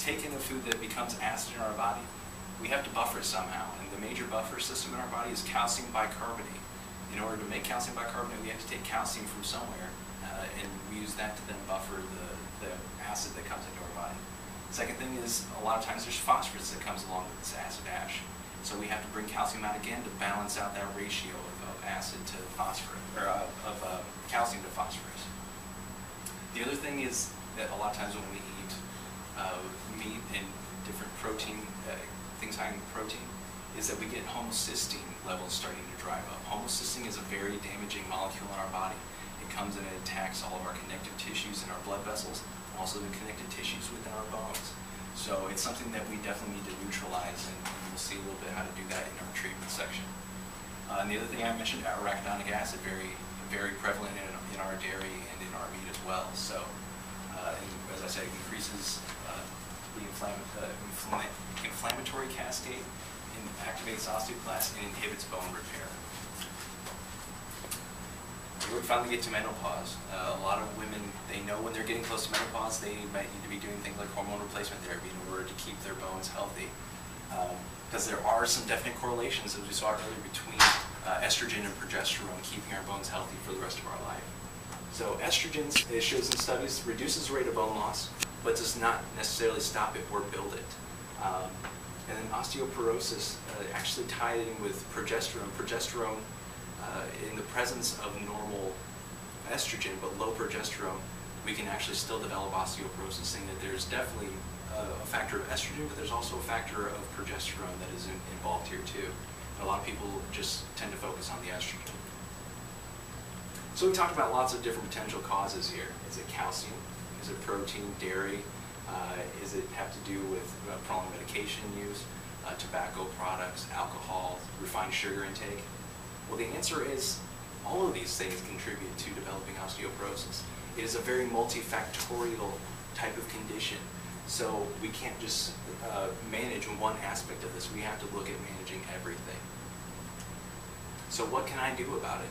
take in a food that becomes acid in our body, we have to buffer it somehow. And the major buffer system in our body is calcium bicarbonate. In order to make calcium bicarbonate, we have to take calcium from somewhere, and we use that to then buffer the acid that comes into our body. Second thing is, a lot of times there's phosphorus that comes along with this acid ash. So we have to bring calcium out again to balance out that ratio of acid to phosphorus, or of calcium to phosphorus. The other thing is that a lot of times when we eat meat and different protein, things high in protein, is that we get homocysteine levels starting to drive up. Homocysteine is a very damaging molecule in our body. It comes and it attacks all of our connective tissues in our blood vessels, and also the connective tissues within our bones. So it's something that we definitely need to neutralize, and we'll see a little bit how to do that in our treatment section. And the other thing I mentioned, arachidonic acid, very prevalent in our dairy and in our meat as well. So, and as I said, it increases the inflammatory cascade, and activates osteoclasts, and inhibits bone repair. We finally get to menopause. A lot of women, they know when they're getting close to menopause, they might need to be doing things like hormone replacement therapy in order to keep their bones healthy. Because there are some definite correlations, as we saw earlier, between estrogen and progesterone keeping our bones healthy for the rest of our life. So estrogen, it shows in studies, reduces the rate of bone loss, but does not necessarily stop it or build it. And then osteoporosis actually tied in with progesterone. Progesterone, in the presence of normal estrogen but low progesterone, we can actually still develop osteoporosis, saying that there's definitely a factor of estrogen, but there's also a factor of progesterone that is involved here too. And a lot of people just tend to focus on the estrogen. So we talked about lots of different potential causes here. Is it calcium? Is it protein, dairy? Is it have to do with prolonged medication use, tobacco products, alcohol, refined sugar intake? Well, the answer is all of these things contribute to developing osteoporosis. It is a very multifactorial type of condition. So we can't just manage one aspect of this. We have to look at managing everything. So what can I do about it?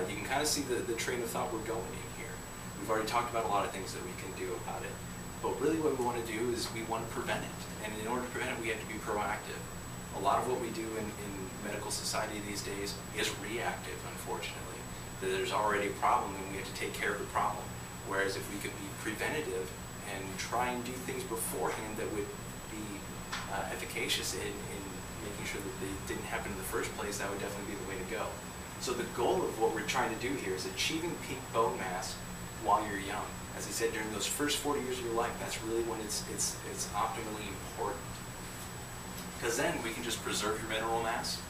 You can kind of see the train of thought we're going in here. We've already talked about a lot of things that we can do about it. But really what we want to do is we want to prevent it. And in order to prevent it, we have to be proactive. A lot of what we do in medical society these days is reactive, unfortunately. There's already a problem and we have to take care of the problem. Whereas if we could be preventative and try and do things beforehand that would be efficacious in making sure that they didn't happen in the first place, that would definitely be the way to go. So the goal of what we're trying to do here is achieving peak bone mass while you're young. As I said, during those first 40 years of your life, that's really when it's optimally important. Because then we can just preserve your mineral mass,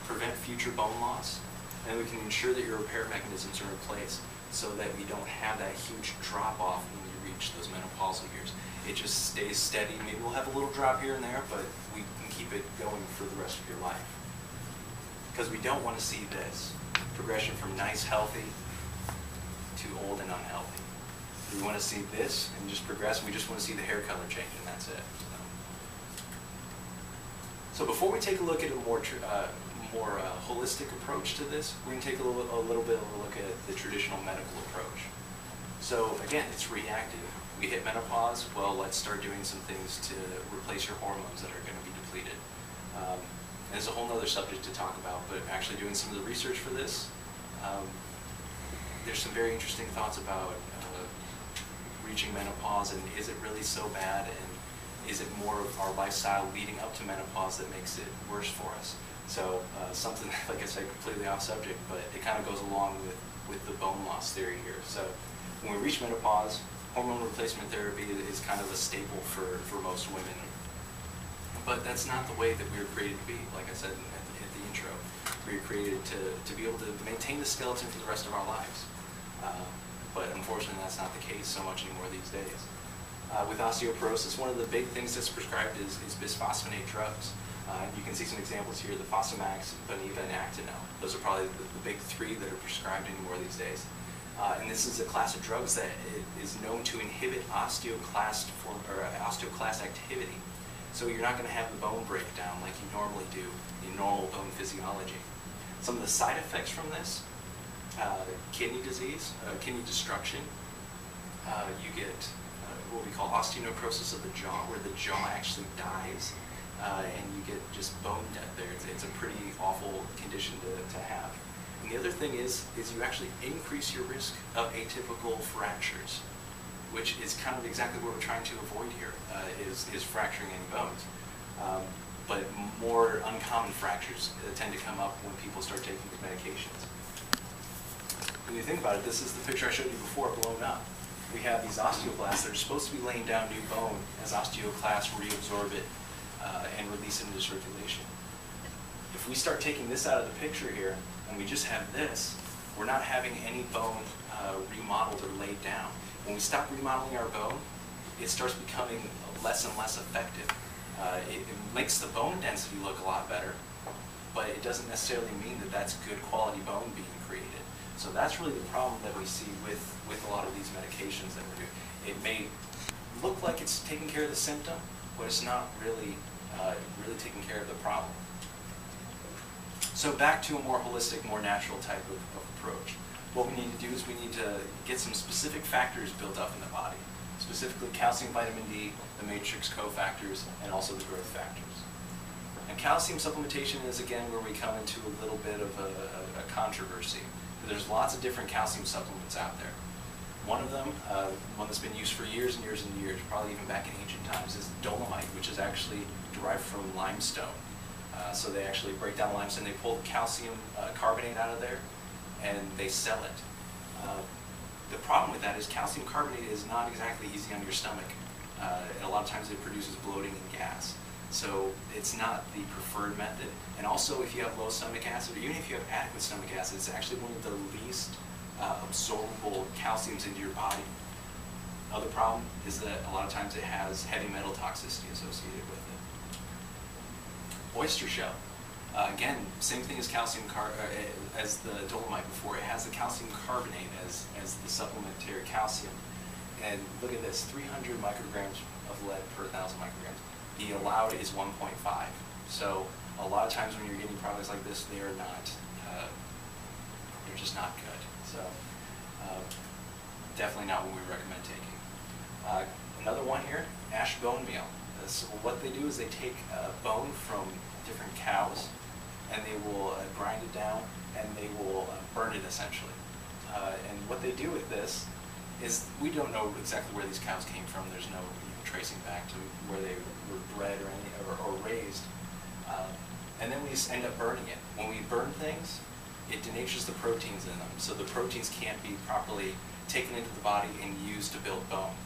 prevent future bone loss, and we can ensure that your repair mechanisms are in place so that we don't have that huge drop-off when you reach those menopausal years. It just stays steady. Maybe we'll have a little drop here and there, but we can keep it going for the rest of your life. Because we don't want to see this progression from nice, healthy to old and unhealthy. We want to see this and just progress. We just want to see the hair color change, and that's it. So before we take a look at a more holistic approach to this, we're going to take a little bit of a look at the traditional medical approach. So again, it's reactive. We hit menopause, well, let's start doing some things to replace your hormones that are going to be depleted. There's a whole other subject to talk about, but actually doing some of the research for this, there's some very interesting thoughts about reaching menopause, and is it really so bad, and is it more of our lifestyle leading up to menopause that makes it worse for us? So something, like I said, completely off subject, but it kind of goes along with the bone loss theory here. So when we reach menopause, hormone replacement therapy is kind of a staple for most women. But that's not the way that we were created to be. Like I said at the intro, we were created to be able to maintain the skeleton for the rest of our lives. But unfortunately, that's not the case so much anymore these days. With osteoporosis, one of the big things that's prescribed is bisphosphonate drugs. You can see some examples here: the Fosamax, Boniva, and Actonel. Those are probably the big three that are prescribed anymore these days. And this is a class of drugs that is known to inhibit osteoclast activity. So you're not going to have the bone breakdown like you normally do in normal bone physiology. Some of the side effects from this: kidney disease, kidney destruction. You get what we call osteoporosis of the jaw, where the jaw actually dies, and you get just bone death there. It's a pretty awful condition to have. And the other thing is you actually increase your risk of atypical fractures, which is kind of exactly what we're trying to avoid here, is fracturing any bones. But more uncommon fractures tend to come up when people start taking these medications. When you think about it, this is the picture I showed you before blown up. We have these osteoblasts that are supposed to be laying down new bone as osteoclasts reabsorb it and release it into circulation. If we start taking this out of the picture here, and we just have this, we're not having any bone remodeled or laid down. When we stop remodeling our bone, it starts becoming less and less effective. It makes the bone density look a lot better, but it doesn't necessarily mean that that's good quality bone being created. So that's really the problem that we see with a lot of these medications that we're doing. It may look like it's taking care of the symptom, but it's not really taking care of the problem. So back to a more holistic, more natural type of approach. What we need to do is we need to get some specific factors built up in the body, specifically calcium, vitamin D, the matrix cofactors, and also the growth factors. And calcium supplementation is, again, where we come into a little bit of a controversy. There's lots of different calcium supplements out there. One of them, one that's been used for years and years and years, probably even back in ancient times, is Dolomite, which is actually derived from limestone. So they actually break down limestone, they pull the calcium carbonate out of there, and they sell it. The problem with that is calcium carbonate is not exactly easy on your stomach. And a lot of times it produces bloating and gas. So it's not the preferred method. And also, if you have low stomach acid, or even if you have adequate stomach acid, it's actually one of the least absorbable calciums into your body. Other problem is that a lot of times it has heavy metal toxicity associated with it. Oyster shell. Again, same thing as as the Dolomite before. It has the calcium carbonate as the supplementary calcium. And look at this, 300 micrograms of lead per 1,000 micrograms. The allowed is 1.5. So a lot of times when you're getting products like this, they're just not good. So definitely not what we recommend taking. Another one here, ash bone meal. So what they do is they take bone from different cows, and they will grind it down, and they will burn it essentially. And what they do with this is, we don't know exactly where these cows came from. There's no tracing back to where they were bred or raised. And then we just end up burning it. When we burn things, it denatures the proteins in them, so the proteins can't be properly taken into the body and used to build bone.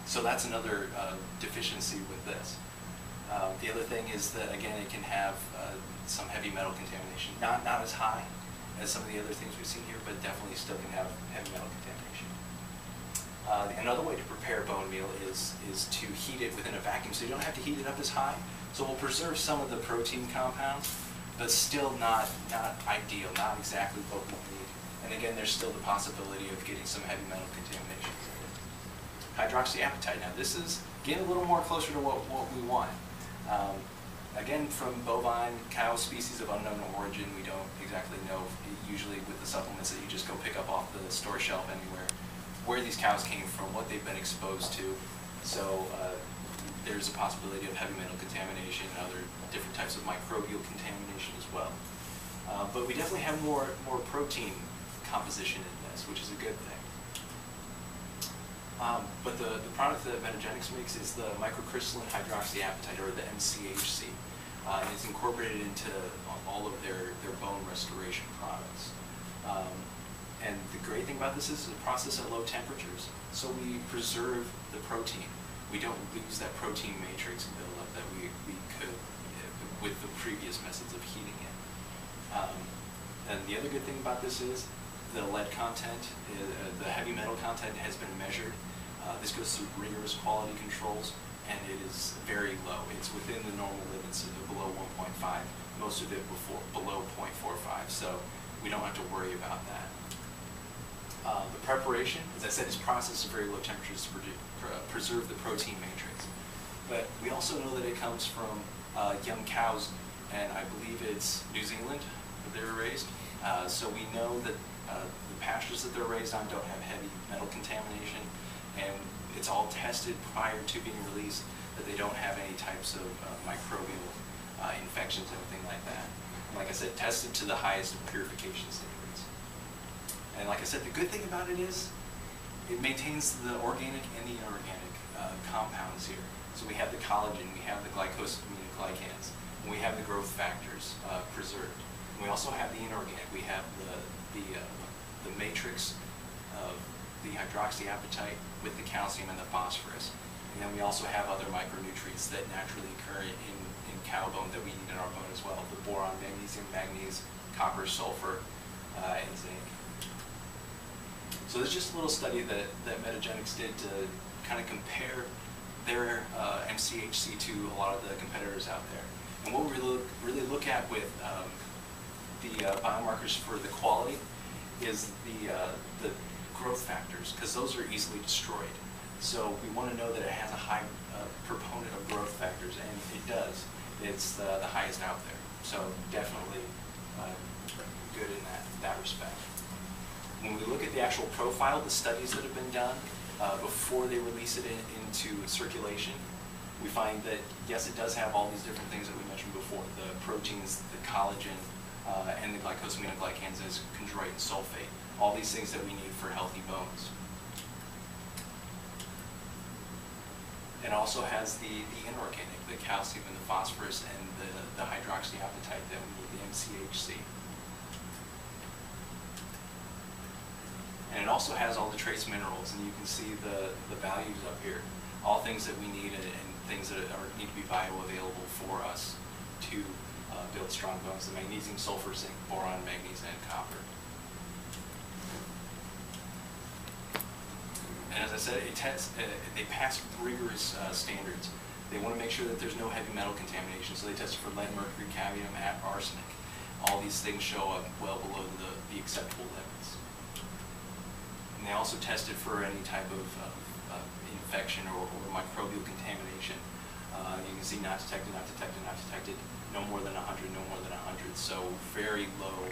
So that's another deficiency with this. The other thing is that, again, it can have some heavy metal contamination. Not as high as some of the other things we've seen here, but definitely still can have heavy metal contamination. Another way to prepare bone meal is to heat it within a vacuum, so you don't have to heat it up as high. So we'll preserve some of the protein compounds, but still not ideal, not exactly what we need. And again, there's still the possibility of getting some heavy metal contamination. Hydroxyapatite. Now this is, again, a little more closer to what we want. Again, from bovine cow species of unknown origin, we don't exactly know, usually with the supplements that you just go pick up off the store shelf anywhere, where these cows came from, what they've been exposed to. So there's a possibility of heavy metal contamination and other different types of microbial contamination as well. But we definitely have more protein composition in this, which is a good thing. But the product that Metagenics makes is the microcrystalline hydroxyapatite, or the Mchc. And it's incorporated into all of their bone restoration products. And the great thing about this is it's a process at low temperatures, so we preserve the protein. We don't lose that protein matrix buildup that we could with the previous methods of heating it. And the other good thing about this is the lead content, the heavy metal content has been measured. This goes through rigorous quality controls, and it is very low. It's within the normal limits of below 1.5, most of it below 0.45, so we don't have to worry about that. The preparation, as I said, is processed at very low temperatures to preserve the protein matrix. But we also know that it comes from young cows, and I believe it's New Zealand that they were raised. So we know that the pastures that they're raised on don't have heavy metal contamination, and it's all tested prior to being released, that they don't have any types of microbial infections, anything like that. And like I said, tested to the highest purification standards. And like I said, the good thing about it is it maintains the organic and the inorganic compounds here. So we have the collagen, we have the glycosaminoglycans, and we have the growth factors preserved. And we also have the inorganic. We have the matrix of the hydroxyapatite with the calcium and the phosphorus. And then we also have other micronutrients that naturally occur in cow bone that we need in our bone as well. The boron, magnesium, manganese, copper, sulfur, and zinc. So this is just a little study that Metagenics did to kind of compare their MCHC to a lot of the competitors out there. And what we really look at with the biomarkers for the quality is the growth factors, because those are easily destroyed. So we want to know that it has a high proponent of growth factors, and it does. It's the highest out there. So definitely good in that respect. When we look at the actual profile, the studies that have been done before they release it into circulation, we find that, yes, it does have all these different things that we mentioned before, the proteins, the collagen, and the glycosaminoglycans as chondroit and sulfate, all these things that we need for healthy bones. It also has the inorganic, the calcium and the phosphorus and the hydroxyapatite that we need, the MCHC. And it also has all the trace minerals, and you can see the values up here, all things that we need and things that need to be bioavailable for us to build strong bones, the magnesium, sulfur, zinc, boron, manganese, and copper. And as I said, they pass rigorous standards. They want to make sure that there's no heavy metal contamination, so they test for lead, mercury, cadmium, arsenic. All these things show up well below the acceptable limits. And they also tested for any type of infection or microbial contamination. You can see not detected, not detected, not detected, no more than 100, no more than 100. So very low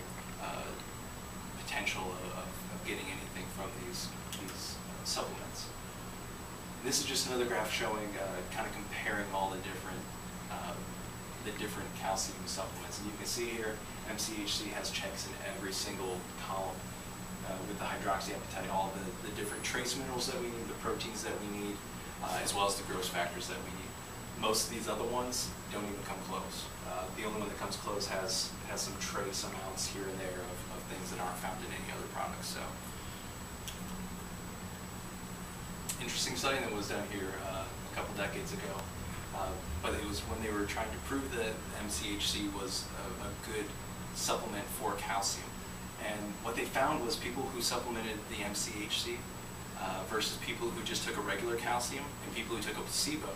potential of getting anything from these supplements. This is just another graph showing, kind of comparing all the different calcium supplements. And you can see here, MCHC has checks in every single column with the hydroxyapatite, all the different trace minerals that we need, the proteins that we need, as well as the growth factors that we need. Most of these other ones don't even come close. The only one that comes close has some trace amounts here and there of things that aren't found in any other products. So, interesting study that was done here a couple decades ago, but it was when they were trying to prove that MCHC was a good supplement for calcium. And what they found was people who supplemented the MCHC versus people who just took a regular calcium and people who took a placebo.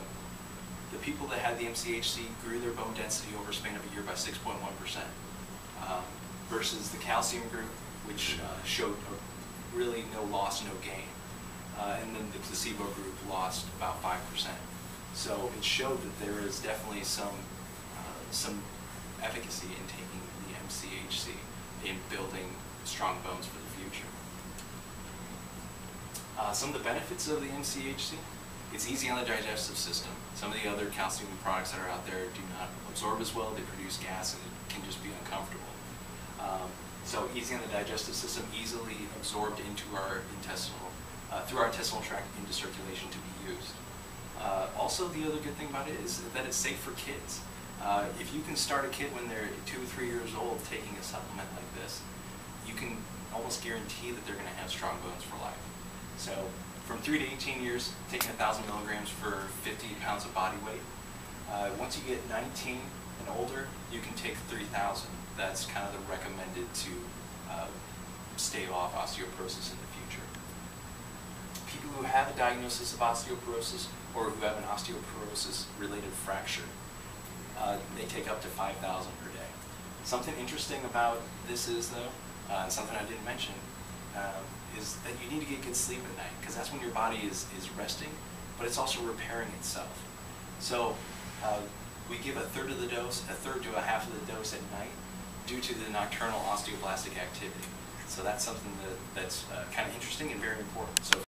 The people that had the MCHC grew their bone density over a span of a year by 6.1%, versus the calcium group, which showed really no loss, no gain. And then the placebo group lost about 5%. So it showed that there is definitely some efficacy in taking the MCHC in building strong bones for the future. Some of the benefits of the MCHC: it's easy on the digestive system. Some of the other calcium products that are out there do not absorb as well. They produce gas and it can just be uncomfortable. So easy on the digestive system, easily absorbed into our through our intestinal tract into circulation to be used. Also, the other good thing about it is that it's safe for kids. If you can start a kid when they're 2 or 3 years old taking a supplement like this, you can almost guarantee that they're going to have strong bones for life. So from 3 to 18 years, taking 1,000 milligrams for 50 pounds of body weight. Once you get 19 and older, you can take 3,000. That's kind of the recommended to stave off osteoporosis in the future. People who have a diagnosis of osteoporosis or who have an osteoporosis-related fracture, they take up to 5,000 per day. Something interesting about this is, though, and something I didn't mention, is that you need to get good sleep at night, because that's when your body is resting, but it's also repairing itself. So we give a third of the dose, a third to a half of the dose at night, due to the nocturnal osteoblastic activity. So that's something that's kind of interesting and very important. So